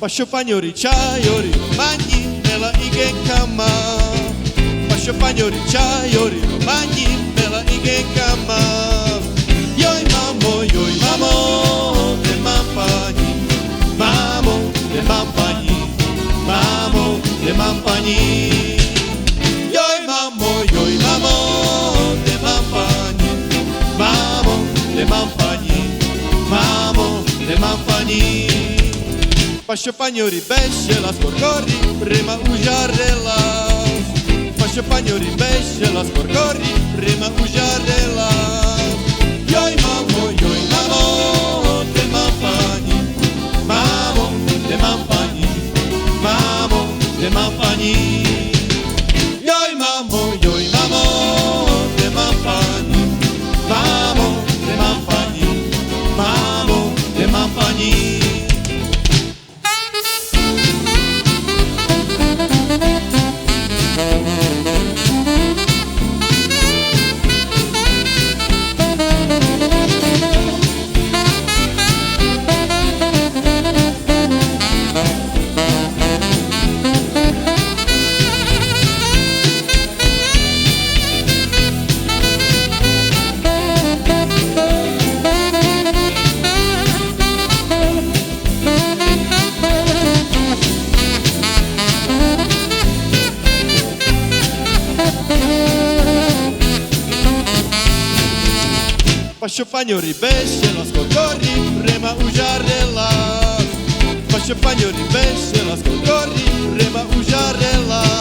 Pasciopagno ciaiori, magni nella igenkama. Pasciopagno ciaiori, magni nella igenkama. Yoi mamo, de mampagni, mamo, de mampagni, mamo, de mampagni. Yoi mamo, de mampagni, mamo, de mampagni, mamo, de mampagni. Pasciopagno besce la scorcorri, prima ujarela. Pasciopagno besce la scorcorri, prima ujarela. Yoi mamo, de mampagni, mamo, de mampagni, mamo, de mampagni. Yoi mamo, de mampagni, mamo, de mampagni, mamo, de mampagni. Pasciopagno besce la scorcorri, prima ujarela. Pasciopagno besce la scorcorri, prima ujarela.